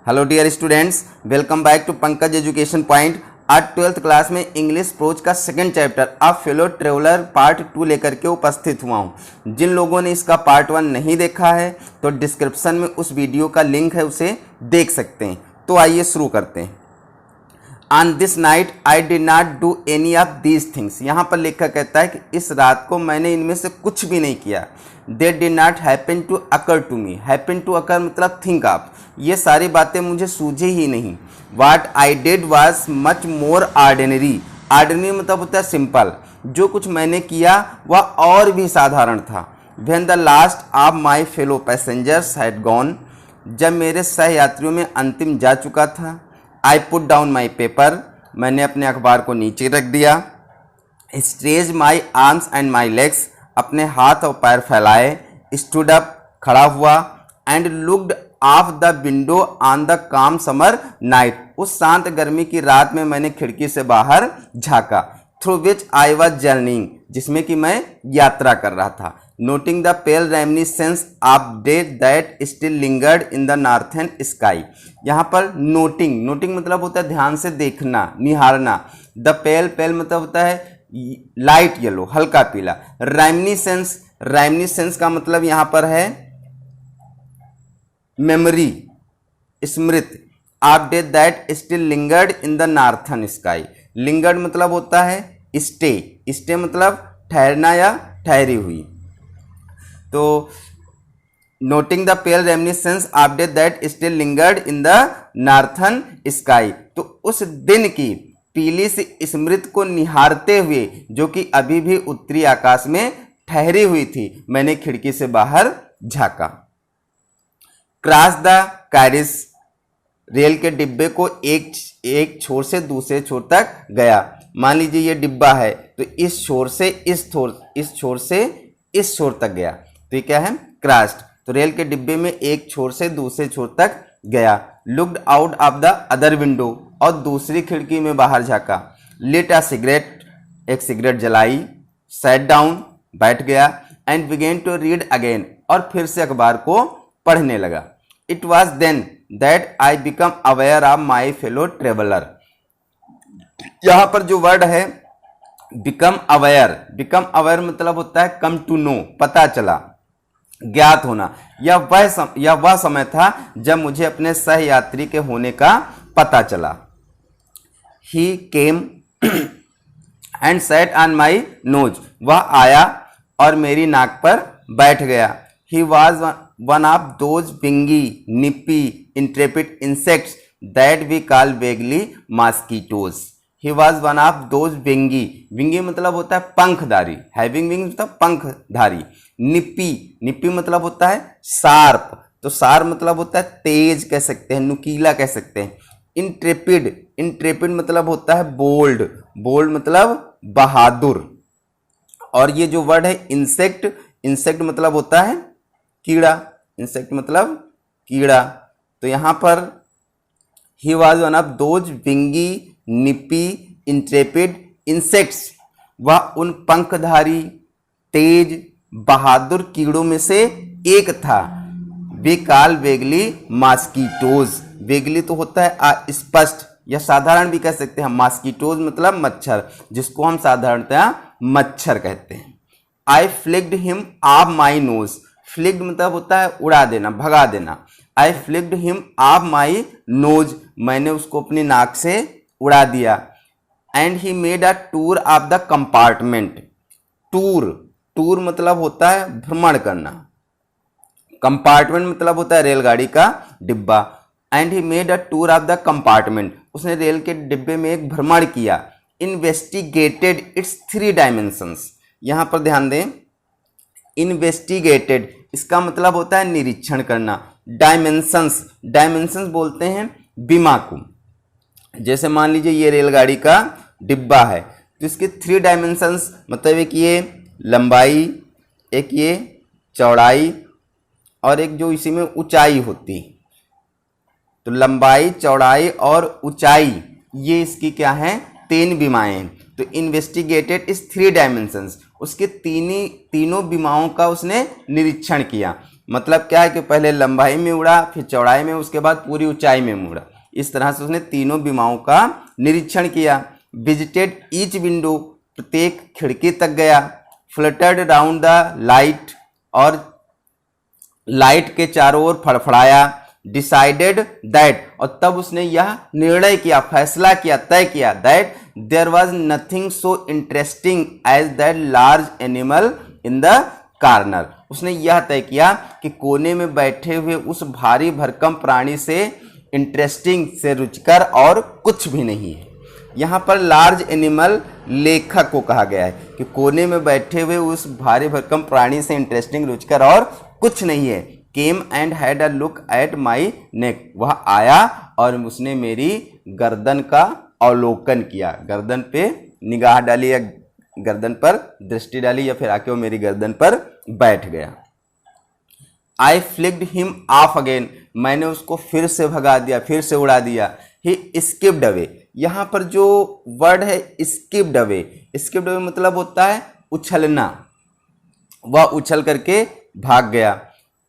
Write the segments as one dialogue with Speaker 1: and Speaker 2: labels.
Speaker 1: Hello dear students, welcome back to Pankaj education point. आज 12th class में English prose का second chapter a fellow traveller part 2 लेकर के उपस्थित हुआ हूँ। जिन लोगों ने इसका पार्ट 1 नहीं देखा है तो डिस्क्रिप्शन में उस वीडियो का लिंक है, उसे देख सकते हैं। तो आइए शुरू करते हैं। On this night I did not do any of these things. यहाँ पर लेखक कहता है कि इस रात को मैंने इनमें से कुछ भी नहीं किया। They did not happen to occur to me. Happen to occur मतलब थिंक ऑफ। ये सारी बातें मुझे सूझी ही नहीं। What I did was much more ordinary. Ordinary मतलब होता है सिंपल। जो कुछ मैंने किया वह और भी साधारण था। When the last of my fellow passengers had gone. जब मेरे सहयात्रियों में अंतिम जा चुका था। I put down my paper. मैंने अपने अखबार को नीचे रख दिया। Stretch my arms and my legs. अपने हाथ और पैर फैलाए। स्टूड अप खड़ा हुआ। And looked of the window on the काम समर नाइट। उस शांत गर्मी की रात में मैंने खिड़की से बाहर झांका। Through which I was journeying, जिसमें कि मैं यात्रा कर रहा था। Noting the pale reminiscence of day that still lingered in the northern sky. यहाँ पर नोटिंग मतलब होता है ध्यान से देखना, निहारना। द पेल मतलब होता है लाइट येलो, हल्का पीला। रेमिनिसेंस का मतलब यहाँ पर है memory, Smriti. Of day that still lingered in the northern sky. Lingered मतलब होता है स्टे मतलब ठहरना या ठहरी हुई। तो noting the pale reminiscence of day that still lingered in the northern sky. तो उस दिन की पीली सी स्मृति को निहारते हुए, जो कि अभी भी उत्तरी आकाश में ठहरी हुई थी, मैंने खिड़की से बाहर झांका। Cross the carriage. रेल के डिब्बे को एक छोर से दूसरे छोर तक गया। मान लीजिए ये डिब्बा है, तो इस छोर से इस छोर तक गया। तो ये क्या है? क्रॉस्ड। तो रेल के डिब्बे में एक छोर से दूसरे छोर तक गया। Looked out of the other window, और दूसरी खिड़की में बाहर झांका। लिट अ सिगरेट, एक सिगरेट जलाई। सैट डाउन, बैठ गया। And began to read again, और फिर से अखबार को पढ़ने लगा। It was then that I became aware of my fellow traveller. यहां पर जो वर्ड है बिकम अवेयर मतलब होता है कम टू नो, पता चला, ज्ञात होना। यह वह समय था जब मुझे अपने सहयात्री के होने का पता चला। He came and sat on my nose. वह आया और मेरी नाक पर बैठ गया। He was one of those wingy, nippy, intrepid insects that we call vaguely mosquitoes. He was one of those wingy मतलब होता है पंखधारी, हैविंग विंग मतलब पंखधारी। निपी मतलब होता है शार्प, तो शार्प मतलब होता है तेज कह सकते हैं, नुकीला कह सकते हैं। इंट्रेपिड मतलब होता है बोल्ड मतलब बहादुर। और ये जो वर्ड है इंसेक्ट मतलब होता है कीड़ा, तो यहां पर he was one of those wingy, nippy, intrepid insects. वह उन पंखधारी, तेज, बहादुर कीड़ों में से एक था। We call vaguely mosquitoes. Vaguely तो होता है स्पष्ट या साधारण भी कह सकते हैं। मॉस्किटोज मतलब मच्छर, जिसको हम साधारणतः मच्छर कहते हैं। I flicked him off my nose. Flicked मतलब होता है उड़ा देना, भगा देना। I flicked him off my nose, मैंने उसको अपनी नाक से उड़ा दिया। And he made a tour of the compartment. Tour मतलब होता है भ्रमण करना। कंपार्टमेंट मतलब होता है रेलगाड़ी का डिब्बा। And he made a tour of the compartment, उसने रेल के डिब्बे में एक भ्रमण किया। Investigated it's 3 dimensions. यहां पर ध्यान दें, इन्वेस्टिगेटेड इसका मतलब होता है निरीक्षण करना। डायमेंशंस बोलते हैं बीमा को। जैसे मान लीजिए ये रेलगाड़ी का डिब्बा है, तो इसके 3 डायमेंशंस मतलब एक ये लंबाई, एक ये चौड़ाई, और एक जो इसी में ऊंचाई होती। तो लंबाई, चौड़ाई और ऊंचाई, ये इसकी क्या है? 3 बीमाएं। तो इन्वेस्टिगेटेड इस 3 डायमेंशंस, उसके तीनों बीमाओं का उसने निरीक्षण किया। मतलब क्या है कि पहले लंबाई में उड़ा, फिर चौड़ाई में, उसके बाद पूरी ऊंचाई में उड़ा। इस तरह से उसने तीनों विमाओं का निरीक्षण किया। विजिटेड ईच विंडो, प्रत्येक खिड़की तक गया। फ्लटर्ड राउंड द लाइट, और लाइट के चारों ओर फड़फड़ाया। डिसाइडेड दैट, और तब उसने यह निर्णय किया, फैसला किया, तय किया, that there was nothing so interesting as that large animal in the corner. उसने यह तय किया कि कोने में बैठे हुए उस भारी भरकम प्राणी से इंटरेस्टिंग, से रुचिकर और कुछ भी नहीं है। यहाँ पर लार्ज एनिमल लेखक को कहा गया है कि कोने में बैठे हुए उस भारी भरकम प्राणी से इंटरेस्टिंग, रुचिकर और कुछ नहीं है। Came and had a look at my neck, वह आया और उसने मेरी गर्दन का अवलोकन किया, गर्दन पे निगाह डाली या गर्दन पर दृष्टि डाली, या फिर आके वो मेरी गर्दन पर बैठ गया। आई फ्लिक्ड हिम ऑफ अगेन, मैंने उसको फिर से भगा दिया, फिर से उड़ा दिया। ही स्किप्ड अवे, यहाँ पर जो वर्ड है स्किप्ड अवे, स्किप्ड अवे मतलब होता है उछलना, वह उछल करके भाग गया।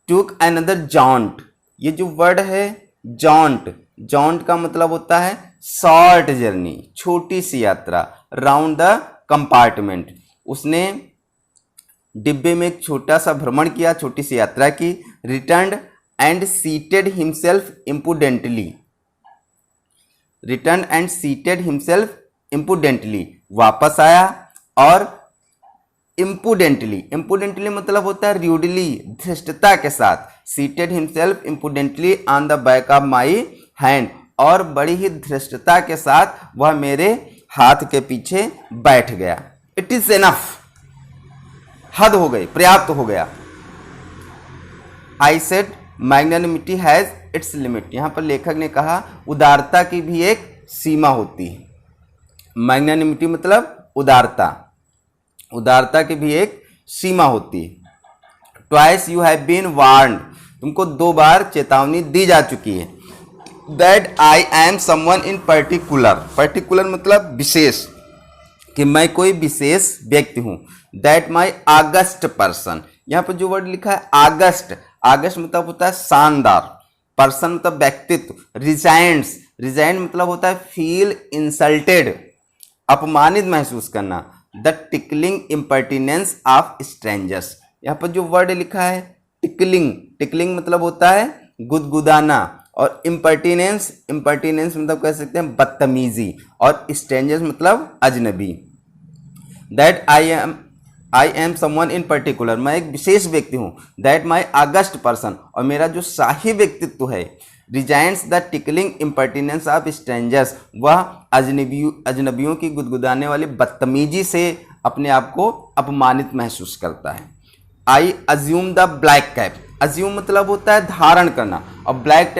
Speaker 1: टूक अनदर जॉन्ट, ये जो वर्ड है जॉन्ट, जॉन्ट का मतलब होता है शॉर्ट जर्नी, छोटी सी यात्रा। राउंड द कंपार्टमेंट, उसने डिब्बे में एक छोटा सा भ्रमण किया, छोटी सी यात्रा की। Returned and seated himself impudently, return and seated himself impudently, वापस आया और इम्पुडेंटली, इम्पुडेंटली मतलब होता है र्यूडली, धृष्टता के साथ। Seated himself impudently on the back of my hand, और बड़ी ही धृष्टता के साथ वह मेरे हाथ के पीछे बैठ गया। इट इज एनफ, हद हो गई, पर्याप्त हो गया। I said magnanimity has its limit, यहाँ पर लेखक ने कहा उदारता की भी एक सीमा होती है। मैग्नानिमिटी मतलब उदारता, उदारता की भी एक सीमा होती है। Twice you have been warned, तुमको 2 बार चेतावनी दी जा चुकी है। That I am someone in particular, particular मतलब विशेष, कि मैं कोई विशेष व्यक्ति हूँ। दैट माई ऑगस्ट पर्सन, यहाँ पर जो वर्ड लिखा है ऑगस्ट, ऑगस्ट मतलब होता है शानदार, पर्सन मतलब व्यक्तित्व। रिजाइंड्स, रिजाइंड मतलब होता है फील इंसल्टेड, अपमानित महसूस करना। The tickling impertinence of strangers, यहाँ पर जो वर्ड लिखा है टिकलिंग, टिकलिंग मतलब होता है गुदगुदाना, और इम्पर्टिनेंस, इम्पर्टिनेंस मतलब कह सकते हैं बदतमीजी, और स्ट्रेंजर्स मतलब अजनबी। That I am someone in particular, मैं एक विशेष व्यक्ति हूँ। दैट माई ऑगस्ट पर्सन, और मेरा जो शाही व्यक्तित्व है। Resigns the tickling impertinence of strangers, वह अजनबियों की गुदगुदाने वाली बदतमीजी से अपने आप को अपमानित महसूस करता है। I assume the black cap, assume मतलब होता है धारण करना, और ब्लैक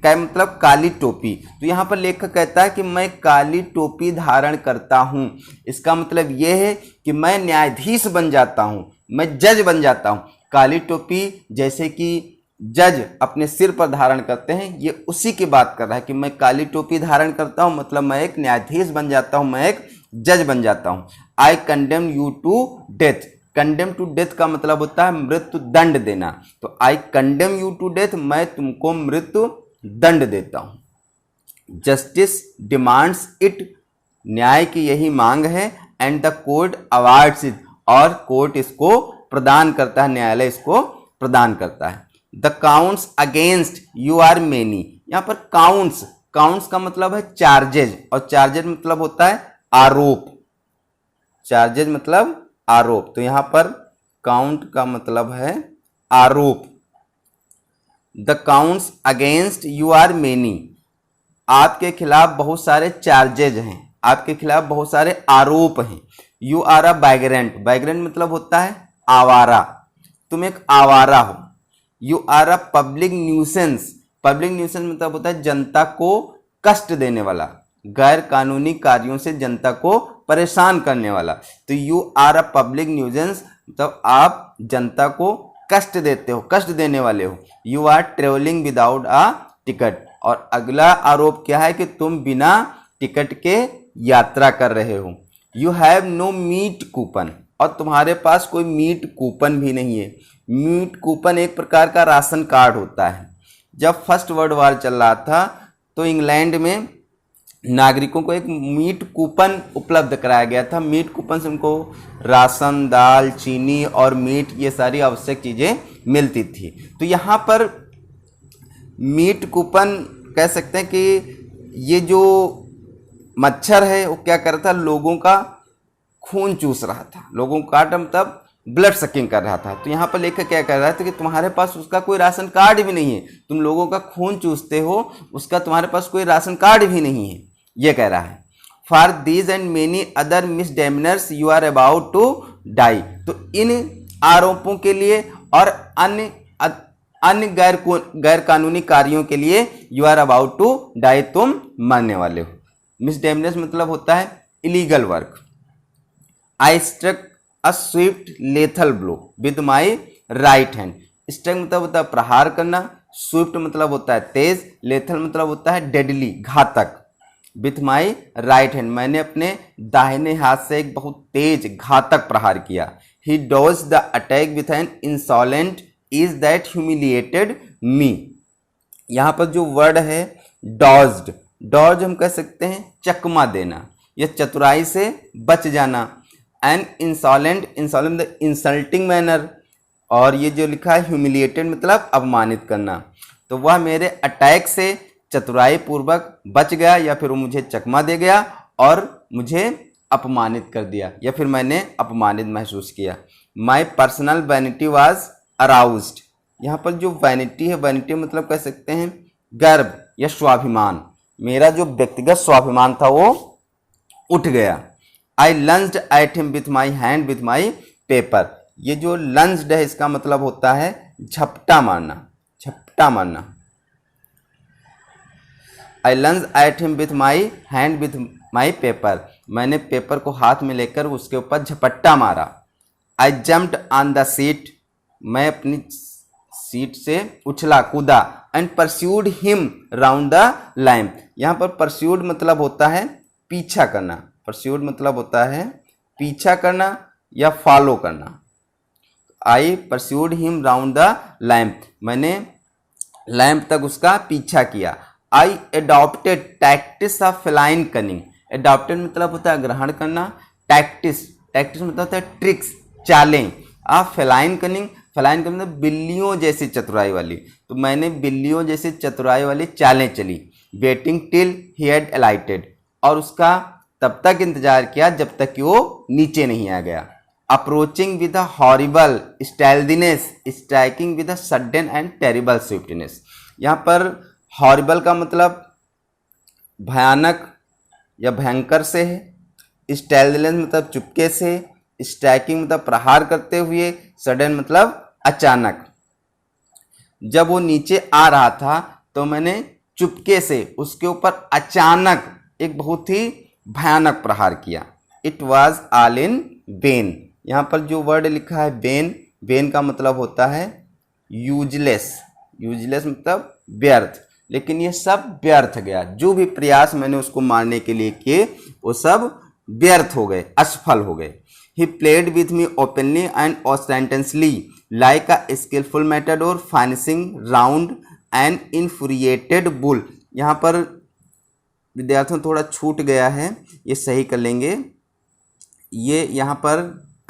Speaker 1: कैप मतलब काली टोपी। तो यहाँ पर लेखक कहता है कि मैं काली टोपी धारण करता हूँ, इसका मतलब यह है कि मैं न्यायाधीश बन जाता हूँ, मैं जज बन जाता हूँ। काली टोपी जैसे कि जज अपने सिर पर धारण करते हैं, ये उसी की बात कर रहा है कि मैं काली टोपी धारण करता हूँ, मतलब मैं एक न्यायाधीश बन जाता हूँ, मैं एक जज बन जाता हूँ। I condemn you to death, condemn to death का मतलब होता है मृत्यु दंड देना। तो I condemn you to death, मैं तुमको मृत्यु दंड देता हूँ। जस्टिस डिमांड्स इट, न्याय की यही मांग है। And the court awards it, और कोर्ट इसको प्रदान करता है, न्यायालय इसको प्रदान करता है। The counts against you are many, यहाँ पर काउंट्स, काउंट्स का मतलब है चार्जेज, और चार्जेज मतलब होता है आरोप, चार्जेज मतलब आरोप। तो यहाँ पर काउंट का मतलब है आरोप। The counts against you are many, आपके खिलाफ बहुत सारे चार्जेज हैं, आपके खिलाफ बहुत सारे आरोप हैं। यू आर अ वाइग्रेंट, वाइग्रेंट मतलब होता है आवारा, तुम एक आवारा हो। You are a public nuisance, public nuisance मतलब होता है जनता को कष्ट देने वाला, गैर कानूनी कार्यों से जनता को परेशान करने वाला। तो you are a public nuisance मतलब आप जनता को कष्ट देते हो, कष्ट देने वाले हो। You are travelling without a ticket, और अगला आरोप क्या है कि तुम बिना टिकट के यात्रा कर रहे हो। You have no meat coupon, और तुम्हारे पास कोई मीट कूपन भी नहीं है। मीट कूपन एक प्रकार का राशन कार्ड होता है। जब फर्स्ट वर्ल्ड वार चल रहा था तो इंग्लैंड में नागरिकों को एक मीट कूपन उपलब्ध कराया गया था। मीट कूपन से उनको राशन, दाल, चीनी और मीट, ये सारी आवश्यक चीज़ें मिलती थी। तो यहाँ पर मीट कूपन कह सकते हैं कि ये जो मच्छर है वो क्या कर रहा था, लोगों का खून चूस रहा था, लोगों का मतलब ब्लड सकिंग कर रहा था। तो यहाँ पर लेखक क्या कर रहा था कि तुम्हारे पास उसका कोई राशन कार्ड भी नहीं है, तुम लोगों का खून चूसते हो, उसका तुम्हारे पास कोई राशन कार्ड भी नहीं है, ये कह रहा है। For these and many other misdemeanours you are about to die. तो इन आरोपों के लिए और अन्य गैर कानूनी कार्यों के लिए you are about to die, तुम मरने वाले हो। मिसडेमिनर्स मतलब होता है illegal work. I struck a swift lethal blow with my right hand. Struck मतलब होता है प्रहार करना, स्विफ्ट मतलब होता है तेज, लेथल मतलब होता है डेडली, घातक। विथ माई राइट हैंड, मैंने अपने दाहिने हाथ से एक बहुत तेज घातक प्रहार किया। He dodge the attack with an insolent ease that humiliated me. यहाँ पर जो वर्ड है डॉज्ड, डॉज हम कह सकते हैं चकमा देना या चतुराई से बच जाना। N insolent, insolent the insulting manner, और ये जो लिखा है ह्यूमिलिएटेड मतलब अपमानित करना। तो वह मेरे अटैक से चतुराई पूर्वक बच गया या फिर वो मुझे चकमा दे गया और मुझे अपमानित कर दिया या फिर मैंने अपमानित महसूस किया। My personal vanity was aroused. यहाँ पर जो वैनिटी है, वैनिटी मतलब कह सकते हैं गर्व या स्वाभिमान। मेरा जो व्यक्तिगत स्वाभिमान था वो उठ गया। I lunged at him with my hand with my paper. ये जो लंज्ड है इसका मतलब होता है झपटा मारना, झपटा मारना। I lunge at him with my hand with my paper, मैंने पेपर को हाथ में लेकर उसके ऊपर झपट्टा मारा। I jumped on the seat, मैं अपनी सीट से उछला कूदा। And pursued him round the lamp. यहाँ पर परस्यूड मतलब होता है पीछा करना, परस्यूड मतलब होता है पीछा करना या फॉलो करना। I pursued him round the lamp, मैंने लैम्प तक उसका पीछा किया। I adopted tactics of feline cunning. Adopted मतलब होता है ग्रहण करना, टैक्टिस, टैक्टिस मतलब होता है ट्रिक्स, चालें। Of feline cunning, feline cunning मतलब बिल्लियों जैसी चतुराई वाली। तो मैंने बिल्लियों जैसी चतुराई वाली चालें चली। वेटिंग टिल ही हैड अलाइटेड, और उसका तब तक इंतजार किया जब तक कि वो नीचे नहीं आ गया। Approaching with a horrible stealthiness, striking with a sudden and terrible swiftness. यहाँ पर हॉरिबल का मतलब भयानक या भयंकर से है, स्टाइल्दीनेस मतलब चुपके से, स्ट्राइकिंग मतलब प्रहार करते हुए, सडन मतलब अचानक। जब वो नीचे आ रहा था तो मैंने चुपके से उसके ऊपर अचानक एक बहुत ही भयानक प्रहार किया। It was all in when. यहाँ पर जो वर्ड लिखा है वेन, वेन का मतलब होता है यूजलेस, यूजलेस मतलब व्यर्थ। लेकिन ये सब व्यर्थ गया, जो भी प्रयास मैंने उसको मारने के लिए किए वो सब व्यर्थ हो गए, असफल हो गए। He played with me openly and ostentatiously like a skilful matador finishing round an infuriated bull. यहाँ पर विद्यार्थियों थोड़ा छूट गया है, ये सही कर लेंगे। ये यहाँ पर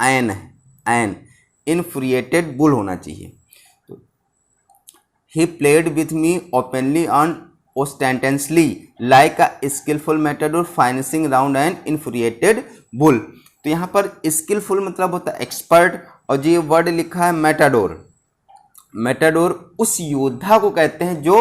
Speaker 1: एन है, एन इन्फ्uriated बुल होना चाहिए। He played with me openly and ostensibly like a skillful matador finishing round an infuriated bull। तो यहाँ पर skillful मतलब होता है एक्सपर्ट, और जो ये वर्ड लिखा है मैटाडोर, मैटाडोर उस योद्धा को कहते हैं जो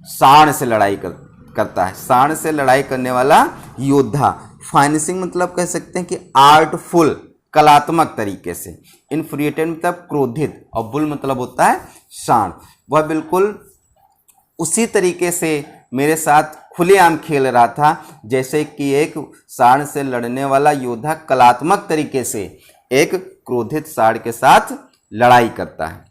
Speaker 1: सांड से लड़ाई करता है, सांड से लड़ाई करने वाला योद्धा। फाइनिशिंग मतलब कह सकते हैं कि आर्टफुल, कलात्मक तरीके से। इन्फ्uriated मतलब क्रोधित, और बुल मतलब होता है सांड। वह बिल्कुल उसी तरीके से मेरे साथ खुलेआम खेल रहा था जैसे कि एक सांड से लड़ने वाला योद्धा कलात्मक तरीके से एक क्रोधित सांड के साथ लड़ाई करता है।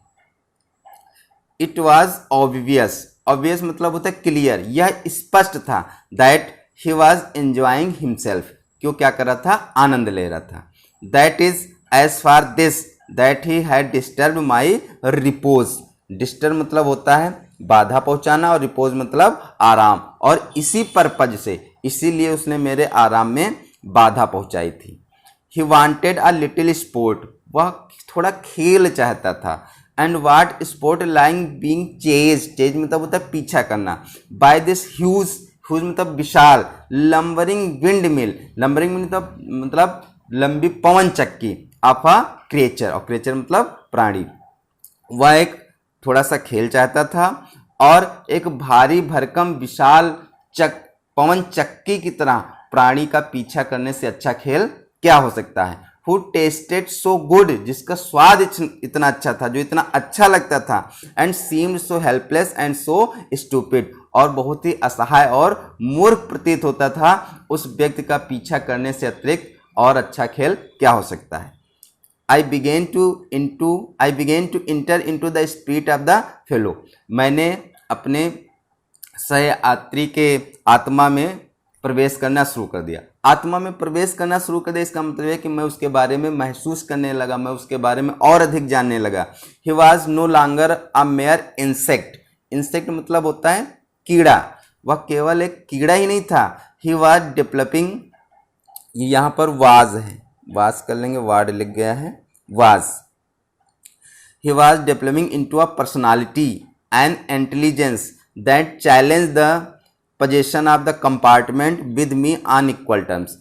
Speaker 1: इट वॉज ऑब्वियस, ऑब्वियस मतलब होता है क्लियर, यह स्पष्ट था। That he was enjoying himself, क्यों क्या कर रहा था, आनंद ले रहा था। That is as far this that he had disturb my repose. Disturb मतलब होता है बाधा पहुंचाना और रिपोज मतलब आराम, और इसी पर्पज से, इसीलिए उसने मेरे आराम में बाधा पहुंचाई थी। He wanted a little sport, वह थोड़ा खेल चाहता था। And what sport lying being chase, chase मतलब होता है पीछा करना। बाय दिस ह्यूज, ह्यूज मतलब विशाल, लंबरिंग विंड मिल, लंबरिंग मतलब लंबी पवन चक्की, ऑफ अ क्रिएचर, और क्रिएचर मतलब प्राणी। वह एक थोड़ा सा खेल चाहता था और एक भारी भरकम विशाल पवन चक्की की तरह प्राणी का पीछा करने से अच्छा खेल क्या हो सकता है। Who tasted so good, जिसका स्वाद इतना अच्छा था, जो इतना अच्छा लगता था। And seemed so helpless and so stupid, और बहुत ही असहाय और मूर्ख प्रतीत होता था। उस व्यक्ति का पीछा करने से अतिरिक्त और अच्छा खेल क्या हो सकता है। I began to enter into the spirit of the fellow, मैंने अपने सहयात्री के आत्मा में प्रवेश करना शुरू कर दिया। आत्मा में प्रवेश करना शुरू कर दिया, इसका मतलब है कि मैं उसके बारे में महसूस करने लगा, मैं उसके बारे में और अधिक जानने लगा। He was no longer a mere insect, insect मतलब होता है कीड़ा, वह केवल एक कीड़ा ही नहीं था। ही वॉज डेवलपिंग, यहाँ पर वाज है, वाज कर लेंगे, वार्ड लिख गया है was. He was developing into a personality and intelligence that challenge the possession of the compartment with me on equal terms.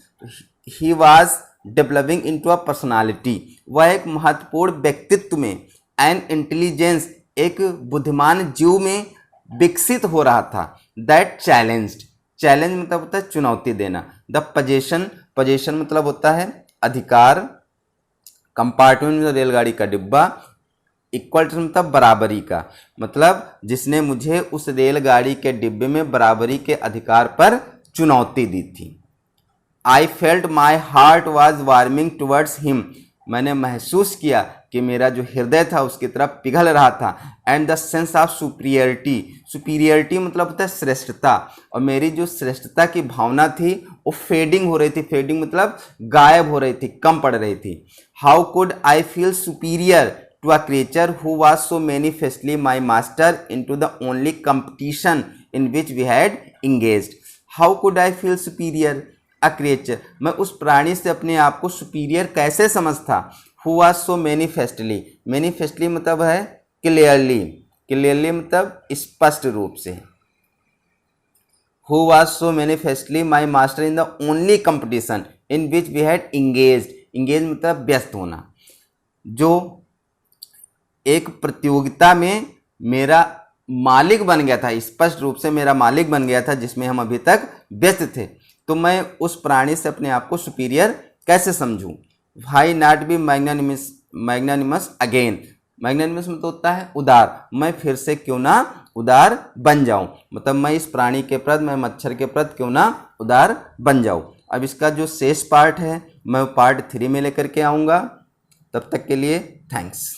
Speaker 1: He was developing into a personality, वह एक महत्वपूर्ण व्यक्तित्व में, एंड इंटेलिजेंस एक बुद्धिमान जीव में विकसित हो रहा था। दैट चैलेंज्ड, चैलेंज मतलब होता है चुनौती देना। द पोजेशन, पोजेशन मतलब होता है अधिकार, कंपार्टमेंट में रेलगाड़ी का डिब्बा, इक्वल टू मतलब बराबरी का, मतलब जिसने मुझे उस रेलगाड़ी के डिब्बे में बराबरी के अधिकार पर चुनौती दी थी। I felt my heart was warming towards him, मैंने महसूस किया कि मेरा जो हृदय था उसकी तरफ पिघल रहा था। And the sense of superiority, superiority मतलब होता है श्रेष्ठता, और मेरी जो श्रेष्ठता की भावना थी वो फेडिंग हो रही थी, फेडिंग मतलब गायब हो रही थी, कम पड़ रही थी। How could I feel superior to a creature who was so manifestly my master into the only competition in which we had engaged. How could I feel superior a creature, मैं उस प्राणी से अपने आप को superior कैसे समझता। Who was so manifestly, manifestly मतलब है clearly, clearly मतलब स्पष्ट रूप से। Who was so manifestly my master in the only competition in which we had engaged, engaged मतलब व्यस्त होना, जो एक प्रतियोगिता में मेरा मालिक बन गया था, स्पष्ट रूप से मेरा मालिक बन गया था, जिसमें हम अभी तक व्यस्त थे। तो मैं उस प्राणी से अपने आप को सुपीरियर कैसे समझूं। Why not be magnanimous, magnanimous again, magnanimous मतलब होता है उदार, मैं फिर से क्यों ना उदार बन जाऊं, मतलब मैं इस प्राणी के प्रति, मैं मच्छर के प्रति क्यों ना उदार बन जाऊं। अब इसका जो शेष पार्ट है मैं पार्ट 3 में लेकर के आऊँगा। तब तक के लिए थैंक्स।